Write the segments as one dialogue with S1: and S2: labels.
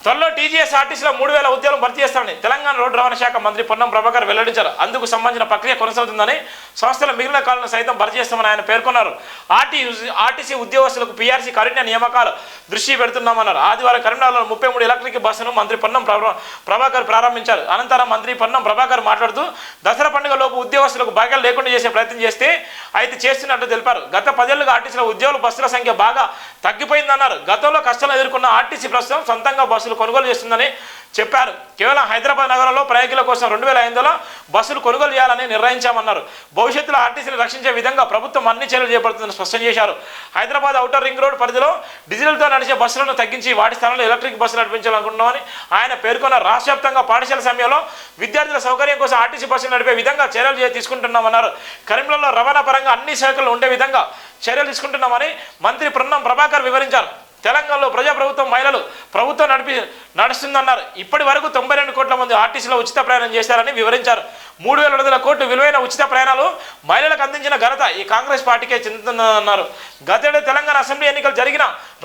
S1: త్వరలో టీజీఎస్ ఆర్టీసీలో 3000 ఉద్యోగాలు భర్తీ చేస్తారని తెలంగాణ రోడ్డు రవాణా శాఖ మంత్రి పొన్నం ప్రభాకర్ వెల్లడించారు. అందుకు సంబంధించిన ప్రక్రియ కొనసాగుతుందని, సంస్థల మిగిలిన కాలను సైతం భర్తీ చేస్తామని ఆయన పేర్కొన్నారు. ఆర్టీసీ ఉద్యోగస్తులకు పీఆర్సీ కారుణ్య నియామకాలు దృష్టి పెడుతున్నామన్నారు. ఆదివారం కరీంనగర్లో 33 ఎలక్ట్రిక్ బస్సును మంత్రి పొన్నం ప్రభాకర్ ప్రారంభించారు. అనంతరం మంత్రి పొన్నం ప్రభాకర్ మాట్లాడుతూ దసరా పండుగలోపు ఉద్యోగస్తులకు భాగ్యాలు లేకుండా చేసే ప్రయత్నం అయితే చేస్తున్నట్టు తెలిపారు. గత 10 ఏళ్లుగా ఆర్టీసీలో ఉద్యోగుల బస్సుల సంఖ్య బాగా తగ్గిపోయిందన్నారు. గతంలో కష్టాలు ఎదుర్కొన్న ఆర్టీసీ ప్రస్తుతం సొంతంగా బస్సులు కొనుగోలు చేస్తుందని చెప్పారు. కేవలం హైదరాబాద్ నగరంలో ప్రయాణికుల కోసం 2005లో బస్సులు కొనుగోలు చేయాలని నిర్ణయించామన్నారు. భవిష్యత్తులో ఆర్టీసీని రక్షించే విధంగా ప్రభుత్వం అన్ని చర్యలు చేపడుతుందని స్పష్టం చేశారు. హైదరాబాద్ ఔటర్ రింగ్ రోడ్ పరిధిలో డీజిల్తో నడిచే బస్సులను తగ్గించి వాటి స్థానంలో ఎలక్ట్రిక్ బస్సులు నడిపించాలనుకుంటున్నామని ఆయన పేర్కొన్నారు. రాష్ట్ర వ్యాప్తంగా పాఠశాల సమయంలో విద్యార్థుల సౌకర్యం కోసం ఆర్టీసీ బస్సులు నడిపే విధంగా చర్యలు తీసుకుంటున్నామన్నారు. కరీంనగర్లో రవాణా పరంగా అన్ని శాఖలు ఉండే విధంగా చర్యలు తీసుకుంటున్నామని మంత్రి పొన్నం ప్రభాకర్ వివరించారు. తెలంగాణలో ప్రజాప్రభుత్వం మహిళలు ప్రభుత్వం నడుస్తుందన్నారు. ఇప్పటి వరకు 92 కోట్ల మంది ఆర్టీసీలో ఉచిత ప్రయాణం చేశారని వివరించారు. 3200 కోట్లు విలువైన ఉచిత ప్రయాణాలు మహిళలకు అందించిన ఘనత ఈ కాంగ్రెస్ పార్టీకే చెందుతుందన్నారు. గతేడాది తెలంగాణ అసెంబ్లీ ఎన్నికలు జరిగిన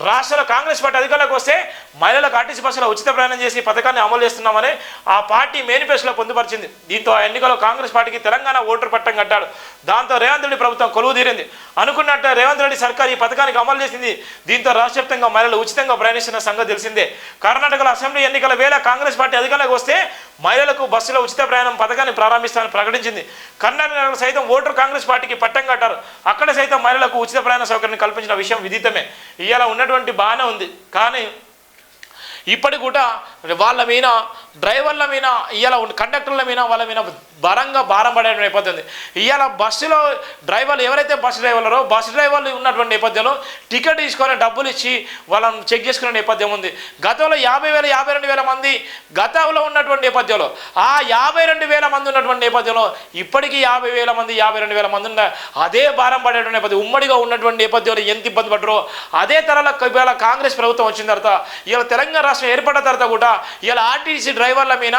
S1: రాష్ట్రంలో కాంగ్రెస్ పార్టీ అధికారంలోకి వస్తే మహిళలకు ఆర్టీసీ బస్సులో ఉచిత ప్రయాణం చేసి పథకాన్ని అమలు చేస్తున్నామని ఆ పార్టీ మేనిఫెస్టోలో పొందుపరిచింది. దీంతో ఆ ఎన్నికల్లో కాంగ్రెస్ పార్టీకి తెలంగాణ ఓటర్ పట్టం కట్టాడు. దాంతో రేవంత్ రెడ్డి ప్రభుత్వం కొలువు తీరింది. అనుకున్నట్టు రేవంత్ రెడ్డి సర్కార్ ఈ పథకానికి అమలు చేసింది. దీంతో రాష్ట్ర వ్యాప్తంగా మహిళలు ఉచితంగా ప్రయాణిస్తున్న సంగతి తెలిసిందే. కర్ణాటకలో అసెంబ్లీ ఎన్నికల వేళ కాంగ్రెస్ పార్టీ అధికారంలోకి వస్తే మహిళలకు బస్సులో ఉచిత ప్రయాణం పథకాన్ని ప్రారంభిస్తామని ప్రకటించింది. కర్ణాటకలో సైతం ఓటర్ కాంగ్రెస్ పార్టీకి పట్టం కట్టారు. అక్కడ సైతం మహిళలకు ఉచిత ప్రయాణ సౌకర్యం కల్పించిన విషయం విదితమే. ఇవాళ ఉన్నటువంటి బాగానే ఉంది. కానీ ఇప్పటి కూడా వాళ్ళ మీద డ్రైవర్ల మీద ఇవాళ కండక్టర్ల మీద వాళ్ళ మీద భారం పడే నేపథ్యం. ఇవాళ బస్సులో డ్రైవర్లు ఎవరైతే బస్సు డ్రైవర్లు ఉన్నటువంటి నేపథ్యంలో టికెట్ తీసుకొని డబ్బులు ఇచ్చి వాళ్ళని చెక్ చేసుకునే నేపథ్యం ఉంది. గతంలో 52,000 మంది గతంలో ఉన్నటువంటి నేపథ్యంలో ఆ 52,000 మంది ఉన్నటువంటి నేపథ్యంలో ఇప్పటికీ 52,000 మంది ఉన్న అదే భారం పడేటువంటి నేపథ్యం. ఉమ్మడిగా ఉన్నటువంటి నేపథ్యంలో ఎంత ఇబ్బంది పడ్డారో అదే తరలో ఇవాళ కాంగ్రెస్ ప్రభుత్వం వచ్చిన తర్వాత ఇవాళ తెలంగాణ రాష్ట్రం ఏర్పడిన తర్వాత కూడా ఇవాళ ఆర్టీసీ డ్రైవర్ల మీద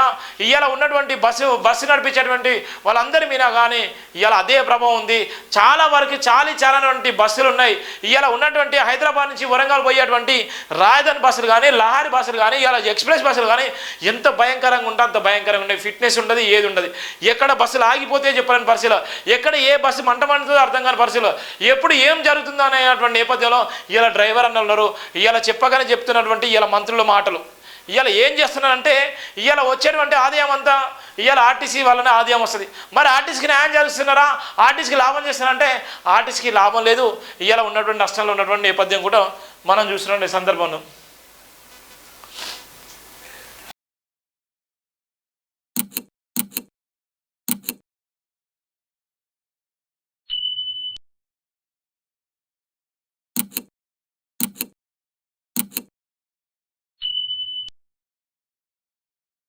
S1: ఇవాళ ఉన్నటువంటి బస్సు నడిపించేటువంటి వాళ్ళందరి మీద కానీ ఇవాళ అదే ప్రభావం ఉంది. చాలా వరకు చాలాటువంటి బస్సులు ఉన్నాయి. ఇవాళ ఉన్నటువంటి హైదరాబాద్ నుంచి వరంగల్ పోయేటువంటి రాజధాని బస్సులు కానీ లహారీ బస్సులు కానీ ఇవాళ ఎక్స్ప్రెస్ బస్సులు కానీ ఎంత భయంకరంగా ఉంటే అంత భయంకరంగా ఉండే. ఫిట్నెస్ ఉండదు, ఏది ఉండదు. ఎక్కడ బస్సులు ఆగిపోతే చెప్పలేని పరిస్థితిలో, ఎక్కడ ఏ బస్సు మంటమంటుందో అర్థం కాని పరిస్థితిలో, ఎప్పుడు ఏం జరుగుతుందో అనేటువంటి నేపథ్యంలో ఇవాళ డ్రైవర్ అన్న ఉన్నారు. ఇవాళ చెప్పగానే చెప్తున్నటువంటి ఇవాళ మంత్రుల మాటలు ఇవాళ ఏం చేస్తున్నారంటే ఇవాళ వచ్చేటువంటి ఆదాయం అంతా ఇవాళ ఆర్టీసీ వల్లనే ఆదాయం వస్తుంది. మరి ఆర్టీసీకి న్యాయం చేస్తున్నారా, ఆర్టీసీకి లాభం చేస్తున్నారంటే ఆర్టీసీకి లాభం లేదు. ఇవాళ ఉన్నటువంటి నష్టంలో ఉన్నటువంటి నేపథ్యం కూడా మనం చూస్తున్న సందర్భంలో